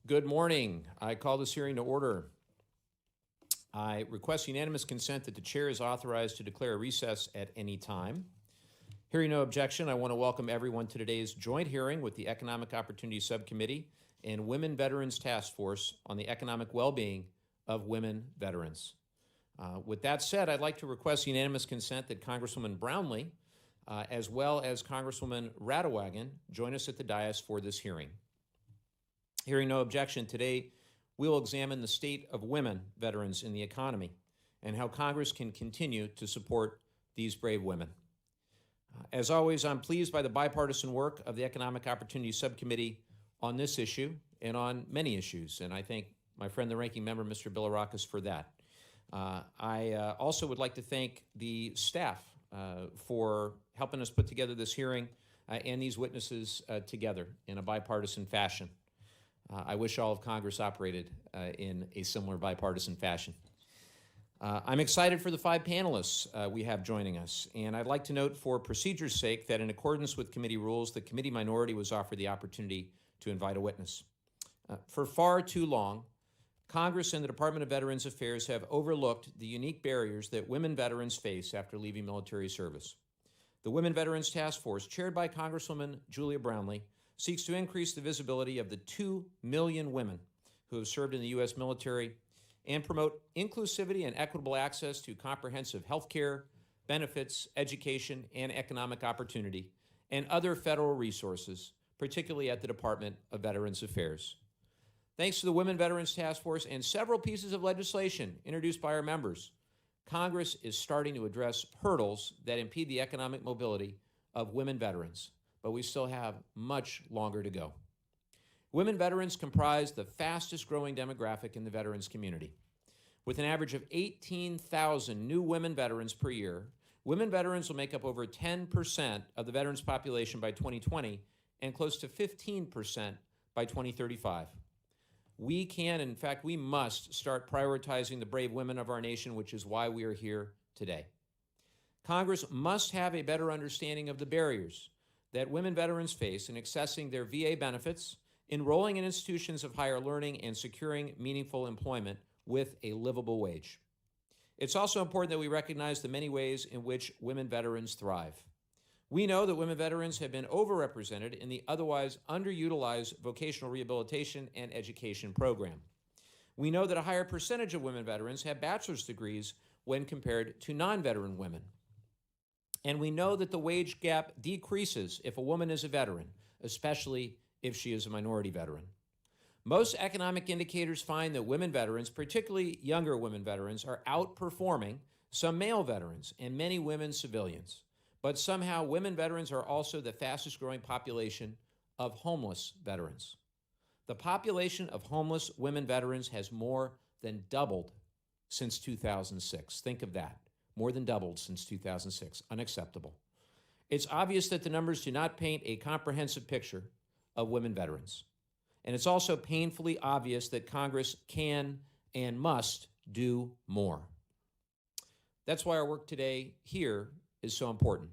Good morning. I call this hearing to order. I request unanimous consent that the chair is authorized to declare a recess at any time. Hearing no objection, I want to welcome everyone to today's joint hearing with the Economic Opportunity Subcommittee and Women Veterans Task Force on the economic well-being of women veterans. With that said, I'd like to request unanimous consent that Congresswoman Brownlee, as well as Congresswoman Radewagen, join us at the dais for this hearing. Hearing no objection, today we will examine the state of women veterans in the economy and how Congress can continue to support these brave women. As always, I'm pleased by the bipartisan work of the Economic Opportunity Subcommittee on this issue and on many issues, and I thank my friend, the ranking member, Mr. Bilirakis, for that. I also would like to thank the staff for helping us put together this hearing and these witnesses together in a bipartisan fashion. I wish all of Congress operated in a similar bipartisan fashion. I'm excited for the 5 panelists we have joining us, and I'd like to note for procedure's sake that in accordance with committee rules, the committee minority was offered the opportunity to invite a witness. For far too long, Congress and the Department of Veterans Affairs have overlooked the unique barriers that women veterans face after leaving military service. The Women Veterans Task Force, chaired by Congresswoman Julia Brownlee, seeks to increase the visibility of the 2 million women who have served in the U.S. military and promote inclusivity and equitable access to comprehensive health care, benefits, education, and economic opportunity, and other federal resources, particularly at the Department of Veterans Affairs. Thanks to the Women Veterans Task Force and several pieces of legislation introduced by our members, Congress is starting to address hurdles that impede the economic mobility of women veterans, but we still have much longer to go. Women veterans comprise the fastest growing demographic in the veterans community. With an average of 18,000 new women veterans per year, women veterans will make up over 10% of the veterans population by 2020 and close to 15% by 2035. We can, in fact, we must start prioritizing the brave women of our nation, which is why we are here today. Congress must have a better understanding of the barriers that women veterans face in accessing their VA benefits, enrolling in institutions of higher learning, and securing meaningful employment with a livable wage. It's also important that we recognize the many ways in which women veterans thrive. We know that women veterans have been overrepresented in the otherwise underutilized vocational rehabilitation and education program. We know that a higher percentage of women veterans have bachelor's degrees when compared to non-veteran women. And we know that the wage gap decreases if a woman is a veteran, especially if she is a minority veteran. Most economic indicators find that women veterans, particularly younger women veterans, are outperforming some male veterans and many women civilians. But somehow women veterans are also the fastest growing population of homeless veterans. The population of homeless women veterans has more than doubled since 2006. Think of that. More than doubled since 2006. Unacceptable. It's obvious that the numbers do not paint a comprehensive picture of women veterans. And it's also painfully obvious that Congress can and must do more. That's why our work today here is so important.